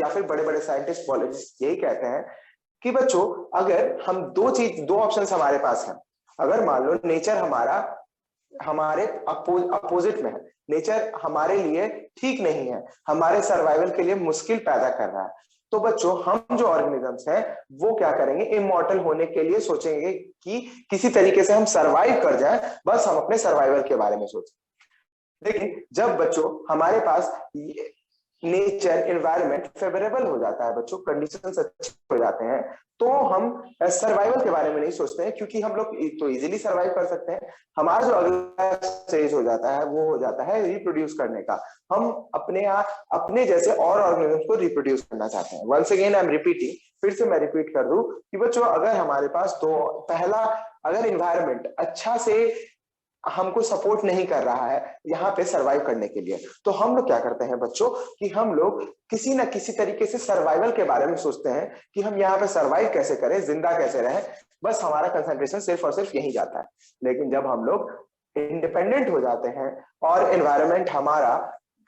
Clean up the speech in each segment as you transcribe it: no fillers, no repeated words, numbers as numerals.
या फिर बड़े बड़े साइंटिस्ट बायोलॉजिस्ट यही कहते हैं कि बच्चों अगर हम दो ऑप्शंस हमारे पास हैं, अगर मान लो नेचर हमारे अपोजिट में है, नेचर हमारे लिए ठीक नहीं है, हमारे सर्वाइवल के लिए मुश्किल पैदा कर रहा है, तो बच्चों हम जो ऑर्गेनिजम्स हैं वो क्या करेंगे, इमॉर्टल होने के लिए सोचेंगे कि किसी तरीके से हम सर्वाइव कर जाएं, बस हम अपने सर्वाइवल के बारे में सोचें। लेकिन जब बच्चों हमारे पास नेचर एनवायरनमेंट फेवरेबल हो जाता है, बच्चों कंडीशंस अच्छे हो जाते हैं, तो हम सर्वाइवल के बारे में नहीं सोचते हैं, क्योंकि हम लोग तो इजीली सर्वाइव कर सकते हैं। हमारा जो अगला स्टेज हो जाता है वो हो जाता है रिप्रोड्यूस करने का। हम अपने जैसे और ऑर्गेनिज्म को रिप्रोड्यूस करना चाहते हैं। Once again I am repeating, फिर से मैं रिपीट कर दूं कि बच्चों अगर हमारे पास अगर इन्वायरमेंट अच्छा से हमको सपोर्ट नहीं कर रहा है यहाँ पे सरवाइव करने के लिए, तो हम लोग क्या करते हैं बच्चों कि हम लोग किसी ना किसी तरीके से सर्वाइवल के बारे में सोचते हैं कि हम यहाँ पे सरवाइव कैसे करें, जिंदा कैसे रहें, बस हमारा कंसंट्रेशन सिर्फ और सिर्फ यही जाता है। लेकिन जब हम लोग इंडिपेंडेंट हो जाते हैं और एनवायरनमेंट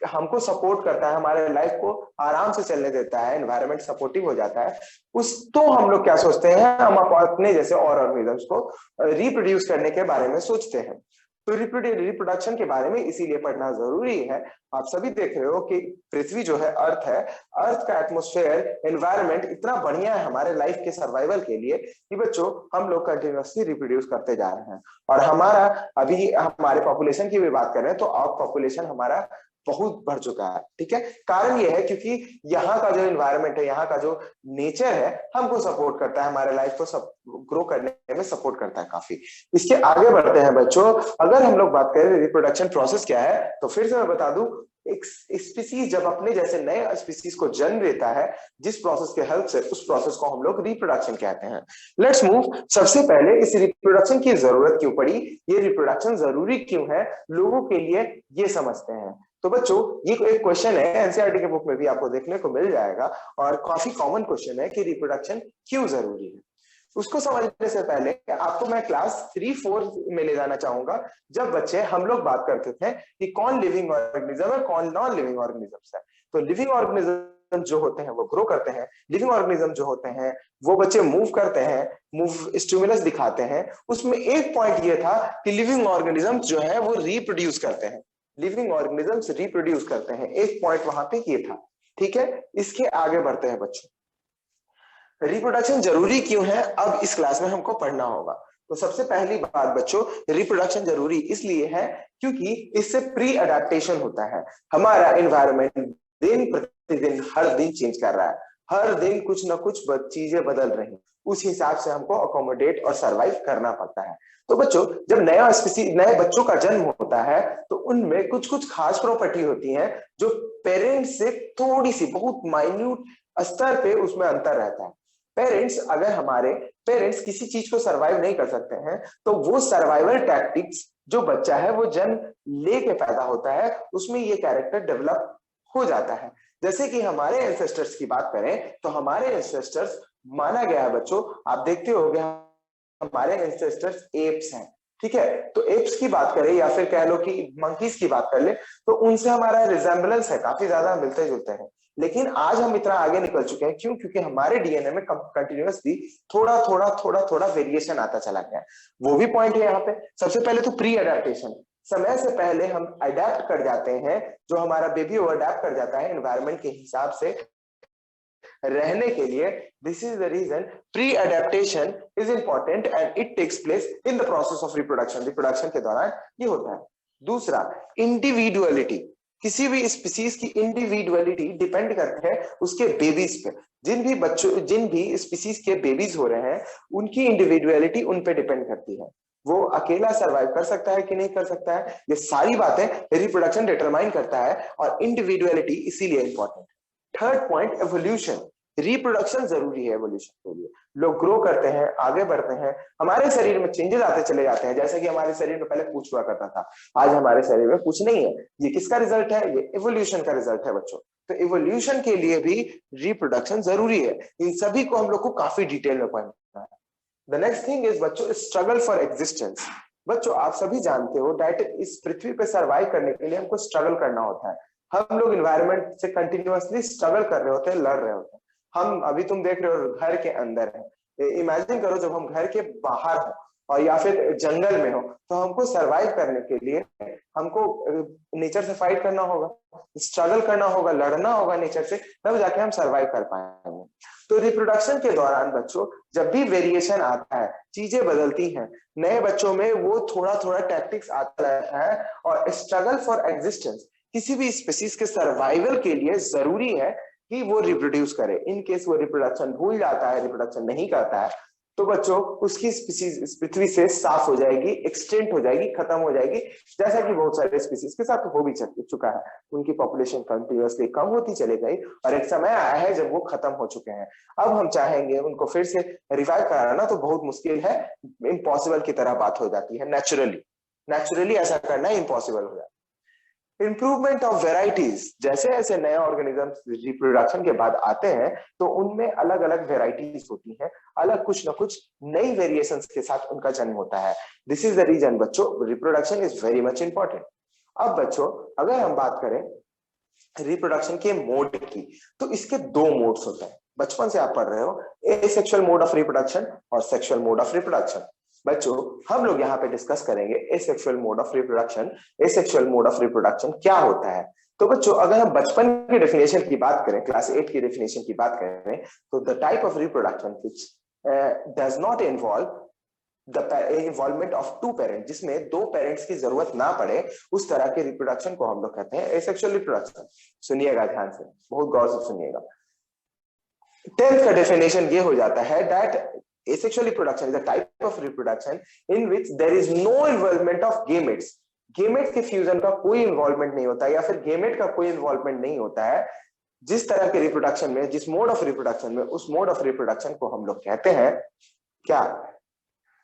हमको सपोर्ट करता है, हमारे लाइफ को आराम से चलने देता है, एनवायरनमेंट सपोर्टिव हो जाता है, तो हम लोग क्या सोचते हैं, हम अपने जैसे और ऑर्गेनिजम्स को रिप्रोड्यूस करने के बारे में सोचते हैं। तो रिप्रोडक्शन के बारे में इसीलिए पढ़ना जरूरी है। आप सभी देख रहे हो कि पृथ्वी जो है, अर्थ का एटमॉस्फेयर एनवायरनमेंट इतना बढ़िया है हमारे लाइफ के सर्वाइवल के लिए कि बच्चों हम लोग कंटिन्यूअसली रिप्रोड्यूस करते जा रहे हैं। और अभी हमारे पॉपुलेशन की भी बात करें तो अब पॉपुलेशन हमारा बहुत बढ़ चुका है। ठीक है, कारण यह है क्योंकि यहाँ का जो एनवायरनमेंट है, यहाँ का जो नेचर है, हमको सपोर्ट करता है, हमारे लाइफ को सब ग्रो करने में सपोर्ट करता है काफी। इसके आगे बढ़ते हैं बच्चों, अगर हम लोग बात करें रिप्रोडक्शन प्रोसेस क्या है, तो फिर से मैं बता दूं, एक स्पीसीज जब अपने जैसे नए स्पीसीज को जन्म देता है, जिस प्रोसेस के हेल्प से, उस प्रोसेस को हम लोग रिप्रोडक्शन कहते हैं। Let's move. सबसे पहले इस रिप्रोडक्शन की जरूरत क्यों पड़ी, ये रिप्रोडक्शन जरूरी क्यों है लोगों के लिए, ये समझते हैं। तो बच्चों ये एक क्वेश्चन है, एनसीईआरटी के बुक में भी आपको देखने को मिल जाएगा और काफी कॉमन क्वेश्चन है कि रिप्रोडक्शन क्यों जरूरी है। उसको समझने से पहले आपको मैं क्लास 3-4 में ले जाना चाहूंगा, जब बच्चे हम लोग बात करते थे कि कौन लिविंग ऑर्गेनिज्म है, कौन नॉन लिविंग ऑर्गेनिजम्स है। तो लिविंग ऑर्गेनिज्म जो होते हैं वो ग्रो करते हैं, लिविंग ऑर्गेनिज्म जो होते हैं वो बच्चे मूव करते हैं, मूव स्टिमुलस दिखाते हैं। उसमें एक पॉइंट ये था कि लिविंग ऑर्गेनिज्म जो है वो रिप्रोड्यूस करते हैं, लिविंग ऑर्गेनिजम्स रिप्रोड्यूस करते हैं, एक पॉइंट वहां पे ये था। ठीक है, इसके आगे बढ़ते हैं बच्चों, रिप्रोडक्शन जरूरी क्यों है, अब इस क्लास में हमको पढ़ना होगा। तो सबसे पहली बात बच्चों, रिप्रोडक्शन जरूरी इसलिए है क्योंकि इससे प्री अडेप्टेशन होता है। हमारा एनवायरनमेंट दिन प्रतिदिन हर दिन चेंज कर रहा है, हर दिन कुछ ना कुछ चीजें बदल रही हैं, उस हिसाब से हमको अकोमोडेट और सरवाइव करना पड़ता है। तो बच्चों जब नए बच्चों का जन्म होता है तो उनमें कुछ कुछ खास प्रॉपर्टी होती हैं जो पेरेंट्स से थोड़ी सी बहुत माइन्यूट स्तर पे उसमें अंतर रहता है। हमारे पेरेंट्स किसी चीज को सरवाइव नहीं कर सकते हैं, तो वो सर्वाइवल टैक्टिक्स जो बच्चा है वो जन्म लेके पैदा होता है, उसमें ये कैरेक्टर डेवलप हो जाता है। जैसे कि हमारे एंसेस्टर्स की बात करें तो हमारे एंसेस्टर्स माना गया है बच्चों, आप देखते होंगे हमारे एंसेस्टर्स एप्स हैं। ठीक है, तो एप्स की बात करें या फिर कह लो कि मंकीज की बात कर ले, तो उनसे हमारा रिजेम्बलेंस है, काफी ज्यादा मिलते जुलते हैं। लेकिन आज हम इतना आगे निकल चुके हैं, क्यों? क्योंकि हमारे डीएनए में कंटिन्यूअसली थोड़ा वेरिएशन आता चला गया है। वो भी पॉइंट है यहाँ पे। सबसे पहले तो प्री अडेप्टेशन, समय से पहले हम अडेप्ट कर जाते हैं, जो हमारा बेबी वो अडेप्ट कर जाता है एनवायरनमेंट के हिसाब से रहने के लिए। This is the reason pre adaptation is important and it takes place in the process of reproduction. Reproduction के दौरान ये होता है। दूसरा, इंडिविजुअलिटी, किसी भी स्पीसीज की इंडिविजुअलिटी डिपेंड करती है उसके बेबीज पे। जिन भी स्पीसीज के बेबीज हो रहे हैं उनकी इंडिविजुअलिटी उन पे डिपेंड करती है, वो अकेला सरवाइव कर सकता है कि नहीं कर सकता है, ये सारी बातें रिप्रोडक्शन डिटरमाइन करता है और इंडिविजुअलिटी इसीलिए important. Third point, evolution. Reproduction जरूरी है एवोल्यूशन के लिए। लोग ग्रो करते हैं, आगे बढ़ते हैं, हमारे शरीर में चेंजेस आते चले जाते हैं। जैसे कि हमारे शरीर में पहले पूंछ हुआ करता था, आज हमारे शरीर में पूंछ नहीं है। ये किसका रिजल्ट है? ये एवोल्यूशन का रिजल्ट है बच्चों। तो एवोल्यूशन के लिए भी रिप्रोडक्शन जरूरी है। इन सभी को हम लोग को काफी डिटेल में पढ़ना है। द नेक्स्ट थिंग इज बच्चों, स्ट्रगल फॉर एग्जिस्टेंस। बच्चों आप सभी जानते हो दैट इस पृथ्वी पे सरवाइव करने के लिए हमको स्ट्रगल करना होता है। हम लोग इन्वायरमेंट से कंटिन्यूअसली स्ट्रगल कर रहे होते हैं, लड़ रहे होते हैं। हम अभी तुम देख रहे हो घर के अंदर है, इमेजिन करो जब हम घर के बाहर हो और या फिर जंगल में हो, तो हमको सरवाइव करने के लिए हमको नेचर से फाइट करना होगा, स्ट्रगल करना होगा, लड़ना होगा नेचर से, तब जाके हम सरवाइव कर पाएंगे। तो रिप्रोडक्शन के दौरान बच्चों जब भी वेरिएशन आता है, चीजें बदलती हैं, नए बच्चों में वो थोड़ा थोड़ा टैक्टिक्स आता है, और स्ट्रगल फॉर एग्जिस्टेंस किसी भी स्पीसीज के सर्वाइवल के लिए जरूरी है कि वो रिप्रोड्यूस करे। इन केस वो रिप्रोडक्शन भूल जाता है, रिप्रोडक्शन नहीं करता है, तो बच्चों उसकी स्पीसीज इस पृथ्वी से साफ हो जाएगी, एक्सटेंट हो जाएगी, खत्म हो जाएगी, जैसा कि बहुत सारे स्पीसीज के साथ हो भी चुका है। उनकी पॉपुलेशन कंटिन्यूअसली कम होती चली गई और एक समय आया है जब वो खत्म हो चुके हैं। अब हम चाहेंगे उनको फिर से रिवाइव कराना तो बहुत मुश्किल है, इम्पॉसिबल की तरह बात हो जाती है। नेचुरली ऐसा करना इम्पॉसिबल हो जाता है। इंप्रूवमेंट ऑफ वेराइटीज, जैसे जैसे नए ऑर्गेनिजम्स रिप्रोडक्शन के बाद आते हैं तो उनमें अलग अलग वेराइटीज होती हैं, अलग कुछ ना कुछ नई वेरिएशंस के साथ उनका जन्म होता है। दिस इज द रीजन बच्चों reproduction is very much important. अब बच्चों अगर हम बात करें रिप्रोडक्शन के मोड की, तो इसके दो मोड्स होते हैं। बचपन से आप पढ़ रहे हो, एसेक्सुअल मोड ऑफ रिप्रोडक्शन और सेक्सुअल मोड ऑफ रिप्रोडक्शन। बच्चों हम लोग यहाँ पे डिस्कस करेंगे asexual mode of reproduction. Asexual mode of reproduction क्या होता है? तो बच्चों अगर हम बचपन की डेफिनेशन की बात करें, क्लास 8 की डेफिनेशन की बात करें, तो the type of reproduction which does not involve the involvement of two parent, जिसमें दो पेरेंट्स की जरूरत ना पड़े, उस तरह के रिप्रोडक्शन को हम लोग कहते हैं एसेक्सुअल रिप्रोडक्शन। सुनिएगा ध्यान से, बहुत गौर से सुनिएगा। 10th का डेफिनेशन ये हो जाता है that asexual reproduction is a type of reproduction in which there is no involvement of gametes. Gamete के फ्यूजन का कोई इन्वॉल्वमेंट नहीं होता, या फिर गेमेट का कोई इन्वॉल्वमेंट नहीं होता है। जिस तरह के रिप्रोडक्शन में, जिस मोड ऑफ रिप्रोडक्शन में, उस मोड ऑफ रिप्रोडक्शन को हम लोग कहते हैं क्या?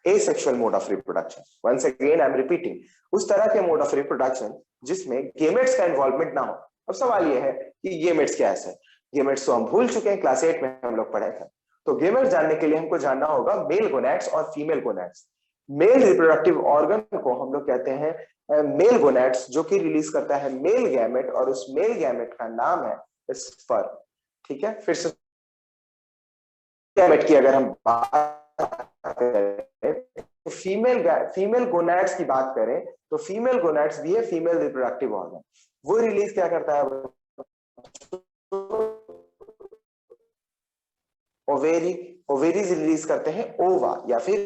asexual mode of reproduction. Once again I am repeating, उस तरह के मोड ऑफ रिप्रोडक्शन जिसमें गेमेट्स का इन्वॉल्वमेंट ना हो। अब सवाल यह है कि गेमेट्स क्या है? गेमेट्स तो हम भूल चुके हैं, क्लास 8 में हम लोग पढ़े थे। तो गेमेट्स जानने के लिए हमको जानना होगा मेल गोनैड्स और female gonads. Male reproductive organ को हम लोग कहते हैं मेल गोनैड्स, जो कि रिलीज करता है मेल गैमेट, और उस मेल गैमेट का नाम है स्पर्म। ठीक है, फिर से गैमेट की अगर हम बात करें, तो फीमेल गोनैड्स की बात करें तो फीमेल गोनैड्स भी है फीमेल रिप्रोडक्टिव ऑर्गन। वो रिलीज क्या करता है? ओवेरीज रिलीज करते हैं ओवा या फिर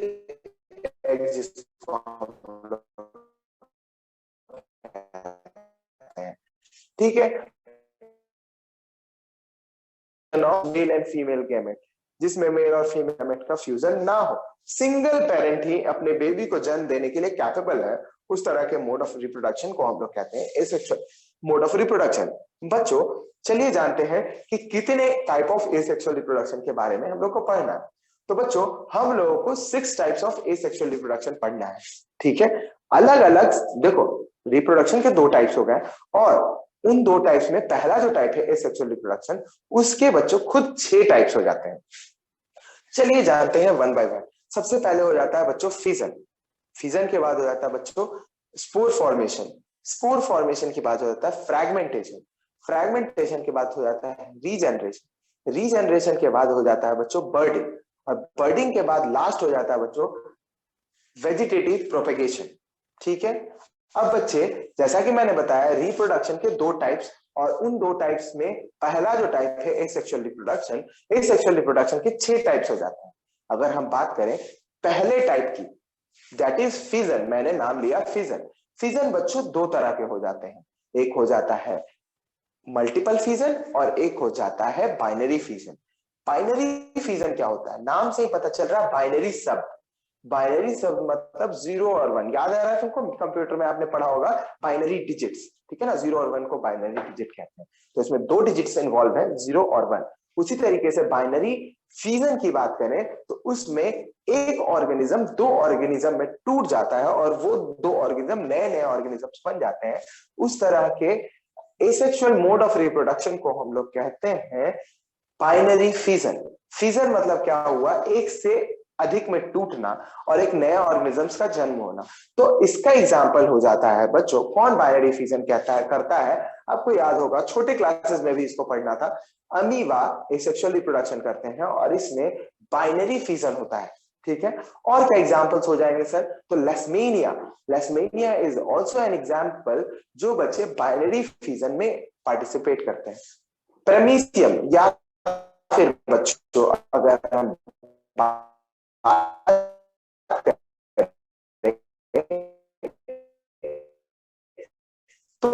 एग, जिसको ठीक है, मेल एंड फीमेल गैमेट, जिसमें मेल और फीमेल गैमेट का फ्यूजन ना हो। सिंगल पेरेंट ही अपने बेबी को जन्म देने के लिए कैपेबल है, उस तरह के मोड ऑफ रिप्रोडक्शन को हम लोग कहते हैं एसेक्सुअल मोड ऑफ रिप्रोडक्शन। बच्चों चलिए जानते हैं कि कितने टाइप ऑफ एसेक्सुअल रिप्रोडक्शन के बारे में हम लोग को पढ़ना है। तो बच्चों हम लोगों को 6 टाइप्स ऑफ एसेक्सुअल रिप्रोडक्शन पढ़ना है। ठीक है, अलग अलग, देखो रिप्रोडक्शन के 2 टाइप्स हो गए, और उन 2 टाइप्स में पहला जो टाइप है एसेक्सुअल रिप्रोडक्शन, उसके बच्चों खुद 6 टाइप्स हो जाते हैं। चलिए जानते हैं वन बाय वन। सबसे पहले हो जाता है बच्चों फिजन। फिजन के बाद हो जाता है बच्चों स्पोर फॉर्मेशन। स्पोर फॉर्मेशन के बाद हो जाता है फ्रैगमेंटेशन। फ्रैगमेंटेशन के बाद हो जाता है रीजनरेशन। रीजनरेशन के बाद हो जाता है बच्चों बर्डिंग, और बर्डिंग के बाद लास्ट हो जाता है बच्चों वेजिटेटिव प्रोपेगेशन। ठीक है, अब बच्चे जैसा कि मैंने बताया रिप्रोडक्शन के 2 टाइप्स, और उन 2 टाइप्स में पहला जो टाइप है एसेक्सुअल रिप्रोडक्शन, एसेक्सुअल रिप्रोडक्शन के 6 टाइप्स हो जाते हैं। अगर हम बात करें पहले टाइप की, दैट इज फिजन, मैंने नाम लिया फिजन। फिजन बच्चों 2 तरह के हो जाते हैं, एक हो जाता है मल्टीपल फिजन और एक हो जाता है बाइनरी फिजन। बाइनरी फिजन क्या होता है? नाम से ही पता चल रहा है, बाइनरी शब्द। बाइनरी शब्द मतलब 0 और 1, याद आ रहा है तुमको, कंप्यूटर में आपने पढ़ा होगा बाइनरी डिजिट्स, ठीक है ना, 0 और 1 को बाइनरी डिजिट कहते हैं। तो इसमें 2 डिजिट्स इन्वॉल्व है, 0 और 1। उसी तरीके से बाइनरी फिजन की बात करें तो उसमें एक ऑर्गेनिज्म 2 ऑर्गेनिज्म में टूट जाता है, और वो 2 ऑर्गेनिज्म नए नए ऑर्गेनिजम्स बन जाते हैं। उस तरह के एसेक्सुअल मोड ऑफ रिप्रोडक्शन को हम लोग कहते हैं बाइनरी फिजन। फिजन मतलब क्या हुआ? एक से अधिक में टूटना और एक नए ऑर्गेनिजम्स का जन्म होना। तो इसका एग्जाम्पल हो जाता है बच्चों, कौन बाइनरी फिजन करता है, आपको याद होगा छोटे क्लासेस में भी इसको पढ़ना था। अमीबा एसेक्सुअल रिप्रोडक्शन करते हैं और इसमें बाइनरी फिजन होता है, ठीक है। और क्या एग्जांपल्स हो जाएंगे सर? तो लेस्मेनिया इज आल्सो एन एग्जांपल जो बच्चे बाइनरी फिजन में पार्टिसिपेट करते हैं। प्रेमिसियम, या फिर बच्चों अगर हम तो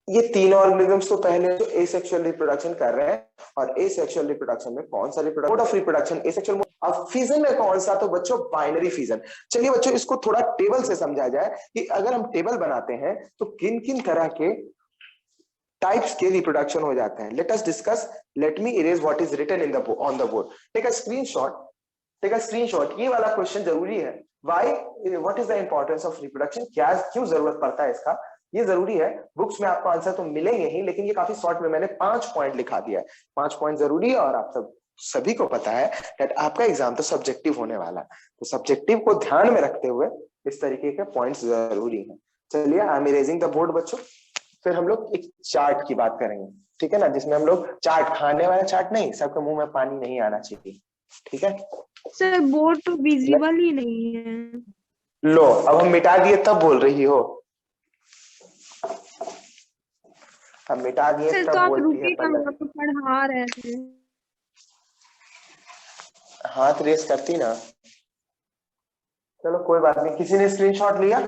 ये तीन ऑर्गेनिजम्स तो पहले तो एसेक्सुअल रिप्रोडक्शन कर रहे हैं, और एसेक्सुअल रिप्रोडक्शन में कौन सा mode of reproduction? Asexual mode. अब फिजन में कौन सा? तो बच्चों बाइनरी फिजन। चलिए बच्चों इसको थोड़ा टेबल से समझा जाए कि अगर हम टेबल बनाते हैं तो किन किन तरह के टाइप्स के रिप्रोडक्शन हो जाते हैं। Let us discuss. Let me erase what is written in the on the board. Take a screenshot. ये वाला क्वेश्चन जरूरी है। Why, what is the importance of reproduction? क्या क्यों जरूरत पड़ता है इसका? ये जरूरी है। बुक्स में आपको आंसर तो मिलेंगे ही, लेकिन ये काफी शॉर्ट में मैंने 5 पॉइंट लिखा दिया है। 5 पॉइंट जरूरी है, और आप सभी को पता है कि आपका एग्जाम तो सब्जेक्टिव होने वाला है, तो सब्जेक्टिव को ध्यान में रखते हुए इस तरीके के पॉइंट्स जरूरी हैं। चलिए I am erasing the board बच्चों। फिर हम लोग एक चार्ट की बात करेंगे, ठीक है ना, जिसमें हम लोग चार्ट, खाने वाला चार्ट नहीं, सबके मुंह में पानी नहीं आना चाहिए, ठीक है। सर बोर्ड तो विजिबल ही नहीं है। लो, अब हम मिटा दिए तब बोल रही हो, अब मिटा दिए सर तो तब आप बोलती है रुके कहाँ, पल्लवी। आप तो पढ़ा रहे थे। हाथ रेस करती ना। चलो कोई बात नहीं। किसी ने स्क्रीनशॉट लिया?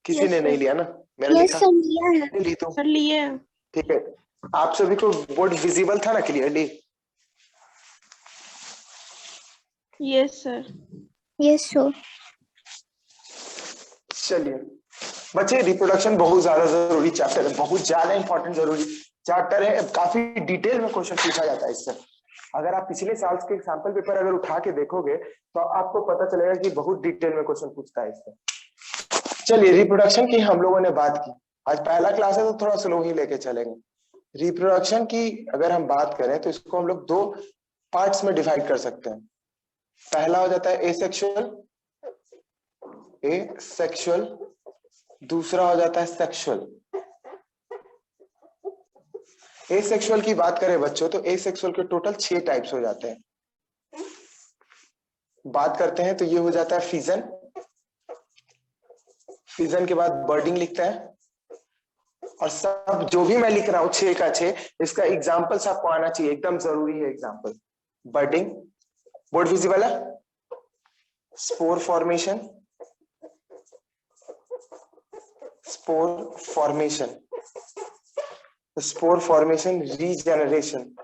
किसी ने नहीं लिया ना? मेरा लिखा लिया है नहीं ली तो सर, लिए। ठीक है। आप सभी को बोर्ड विजिबल था ना clearly? Yes sir. Yes sir. चलिए बच्चे, रिप्रोडक्शन बहुत ज्यादा जरूरी चैप्टर है, बहुत ज्यादा इंपॉर्टेंट जरूरी चैप्टर है। काफी डिटेल में क्वेश्चन पूछा जाता है इससे। अगर आप पिछले साल के सैंपल पेपर अगर उठा के देखोगे तो आपको पता चलेगा कि बहुत डिटेल में क्वेश्चन पूछता है इससे। चलिए रिप्रोडक्शन की हम लोगों ने बात की। आज पहला क्लास है तो थोड़ा स्लो ही लेके चलेंगे। रिप्रोडक्शन की अगर हम बात करें तो इसको हम लोग 2 पार्ट्स में डिवाइड कर सकते हैं। पहला हो जाता है एसेक्सुअल, दूसरा हो जाता है सेक्सुअल। एसेक्सुअल की बात करें बच्चों तो एसेक्सुअल के टोटल 6 टाइप्स हो जाते हैं। बात करते हैं तो ये हो जाता है फिजन। फिजन के बाद बर्डिंग लिखता है, और सब जो भी मैं लिख रहा हूं 6 का 6, इसका एग्जाम्पल्स आपको आना चाहिए, एकदम जरूरी है एग्जाम्पल। बर्डिंग, बोर्ड विजिबल है। Spore formation, spore formation, regeneration,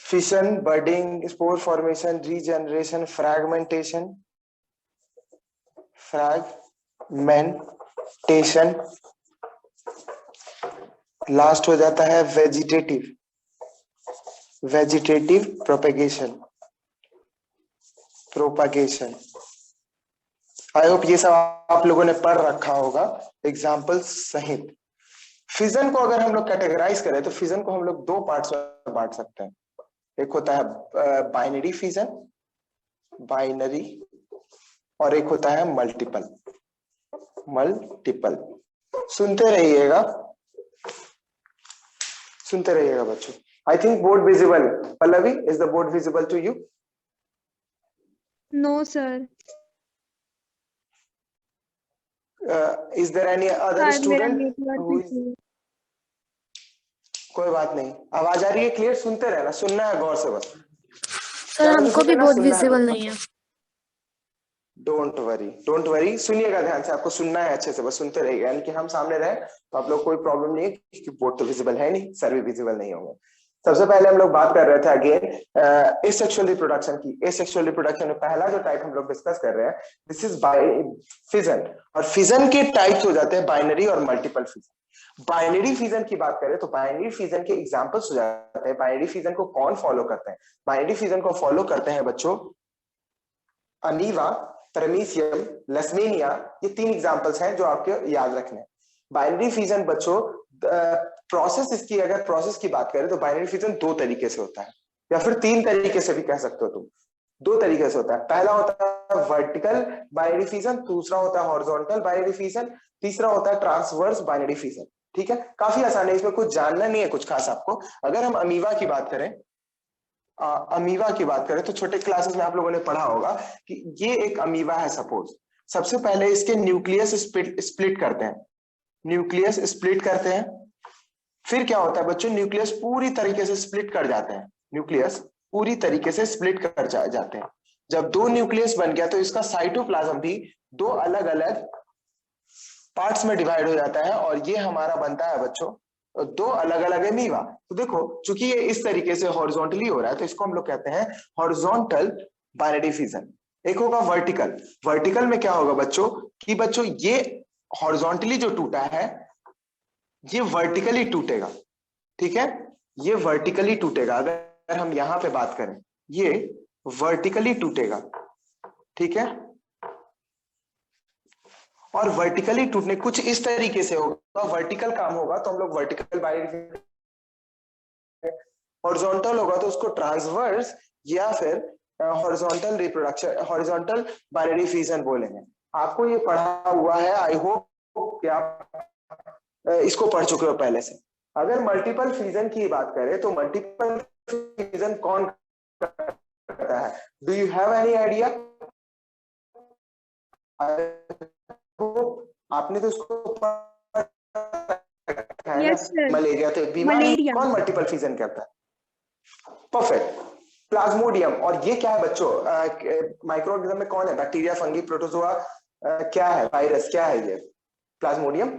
fission, budding, spore formation, regeneration, fragmentation, last हो जाता है वेजिटेटिव प्रोपागेशन। आई होप ये सब आप लोगों ने पढ़ रखा होगा एग्जाम्पल सहित। फिजन को अगर हम लोग कैटेगराइज करें तो फिजन को हम लोग 2 पार्ट्स में बांट सकते हैं। एक होता है बाइनरी फिजन, और एक होता है मल्टीपल। सुनते रहिएगा बच्चों। I think board visible. Pallavi, is the board visible to you? No sir. Is there any other शायद मेरा स्टूडेंट? नेटवर्क। कोई बात नहीं, आवाज आ रही है क्लियर? सुनते रहना, सुनना है गौर से बस। सर हमको भी बोर्ड विजिबल नहीं है। डोंट वरी, सुनिएगा ध्यान से, आपको सुनना है अच्छे से, बस सुनते रहिएगा। यानी कि हम सामने रहे तो आप लोग कोई प्रॉब्लम नहीं है, क्योंकि बोर्ड तो विजिबल है नहीं, सर भी विजिबल नहीं होंगे। सबसे पहले हम लोग बात कर रहे थे अगेन एसेक्सुअल रिप्रोडक्शन की। एसेक्सुअल रिप्रोडक्शन में पहला जो टाइप हम लोग डिस्कस कर रहे हैं, दिस इज फिजन। और फिजन के टाइप्स हो जाते हैं बाइनरी और मल्टीपल फिजन। बाइनरी फिजन की बात करें तो बाइनरी फिजन के एग्जांपल्स हो जाते हैं। बाइनरी फिजन को कौन फॉलो करते हैं? बाइनरी फिजन को फॉलो करते हैं बच्चों अमीवा, पैरामीशियम, लेशमेनिया, ये 3 एग्जांपल्स हैं जो आपको याद रखने हैं। बाइनरी फिजन बच्चों प्रोसेस इसकी अगर प्रोसेस की बात करें तो बाइनरी फिजन 2 तरीके से होता है या फिर 3 तरीके से भी कह सकते हो तुम। 2 तरीके से होता है। पहला होता है वर्टिकल बाइनरी फिजन, दूसरा होता है हॉरिजॉन्टल बाइनरी फिजन, तीसरा होता है ट्रांसवर्स बाइनरी फिजन। ठीक है, काफी आसान है, इसमें कुछ जानना नहीं है कुछ खास आपको। अगर हम अमीवा की बात करें, अमीवा की बात करें तो छोटे क्लासेस में आप लोगों ने पढ़ा होगा कि ये एक अमीवा है। सपोज सबसे पहले इसके न्यूक्लियस स्प्लिट करते हैं, न्यूक्लियस स्प्लिट करते हैं, फिर क्या होता है बच्चों, न्यूक्लियस पूरी तरीके से स्प्लिट कर जाते हैं, न्यूक्लियस पूरी तरीके से स्प्लिट कर जाते हैं। जब 2 न्यूक्लियस बन गया तो इसका साइटोप्लाज्म भी 2 अलग अलग पार्ट्स में डिवाइड हो जाता है और ये हमारा बनता है बच्चों 2 अलग अलग अमीवा। तो देखो चूंकि ये इस तरीके से हॉरिजॉन्टली हो रहा है तो इसको हम लोग कहते हैं हॉरिजॉन्टल बाइनरी फिजन। एक होगा वर्टिकल, वर्टिकल में क्या होगा बच्चों कि बच्चों ये हॉरिजॉन्टली जो टूटा है ये वर्टिकली टूटेगा। ठीक है, ये वर्टिकली टूटेगा। अगर हम यहां पे बात करें ये वर्टिकली टूटेगा। ठीक है, और वर्टिकली टूटने कुछ इस तरीके से होगा, वर्टिकल काम होगा तो हम लोग वर्टिकल बाइनरी, हॉरिजॉन्टल होगा तो उसको ट्रांसवर्स या फिर horizontal reproduction, horizontal binary fission बोलेंगे। आपको ये पढ़ा हुआ है, आई होप कि आप इसको पढ़ चुके हो पहले से। अगर मल्टीपल फिजन की बात करें तो मल्टीपल फिजन कौन करता है? Do you have any idea? आपने तो उसको Yes, sir. मलेरिया, तो बीमारी मलेरिया। कौन मल्टीपल फिजन करता है? Perfect, Plasmodium. और ये क्या है बच्चों, माइक्रो ऑर्गेनिज्म में कौन है? बैक्टीरिया, फंगी, प्रोटोजोआ, क्या है, वायरस, क्या है ये प्लाज्मोडियम?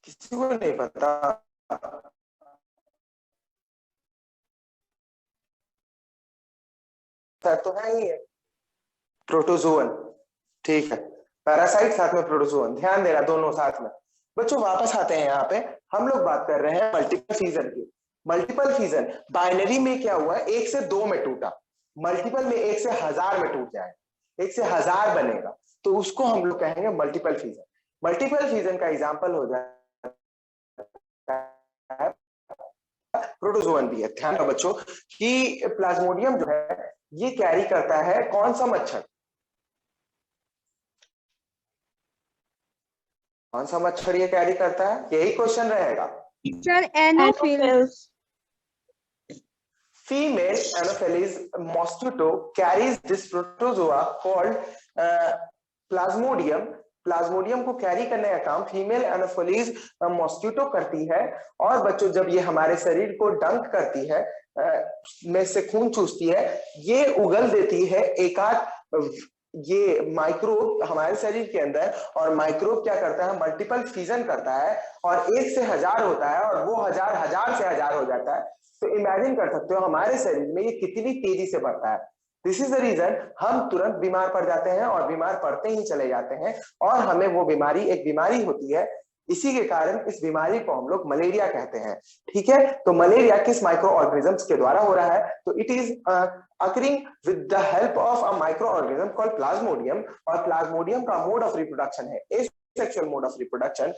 किसी को नहीं पता? तो है ही है प्रोटोजोअन। ठीक है, पैरासाइट साथ में प्रोटोजोअन, ध्यान देना दोनों साथ में। बच्चों वापस आते हैं यहाँ पे, हम लोग बात कर रहे हैं मल्टीपल फिजन की। मल्टीपल फिजन बाइनरी में क्या हुआ, 1 से 2 में टूटा, मल्टीपल में 1 से 1000 में टूट जाए, 1 से 1000 बनेगा तो उसको हम लोग कहेंगे मल्टीपल फिजन। मल्टीपल फिजन का एग्जाम्पल हो जाए प्रोटोजोअन भी है। ध्यान रखो बच्चों कि प्लाज्मोडियम जो है ये कैरी करता है कौन सा मच्छर, कौन सा मच्छर ये कैरी करता है, यही क्वेश्चन रहेगा। Sir Anopheles. Female Anopheles mosquito carries this protozoa called plasmodium. Plasmodium को कैरी करने का काम फीमेल एनोफिलीज मॉस्किटो करती है। और बच्चों जब ये हमारे शरीर को डंक करती है, में से खून चूसती है, ये उगल देती है एक आध ये माइक्रोब हमारे शरीर के अंदर। और माइक्रोब क्या करता है, मल्टीपल फिजन करता है और 1 से 1000 होता है और वो 1000 से 1000 हो जाता है। तो इमेजिन कर सकते हो हमारे शरीर में ये कितनी तेजी से बढ़ता है। दिस इज द रीजन हम तुरंत बीमार पड़ जाते हैं और बीमार पड़ते ही चले जाते हैं और हमें वो बीमारी एक बीमारी होती है। इसी के कारण इस बीमारी को हम लोग मलेरिया कहते हैं। ठीक है, तो मलेरिया किस माइक्रो ऑर्गेनिजम्स के द्वारा हो रहा है? तो it is occurring with the help of a micro organism called Plasmodium. और प्लाज्मोडियम का मोड ऑफ रिप्रोडक्शन है एसेक्सुअल मोड ऑफ रिप्रोडक्शन।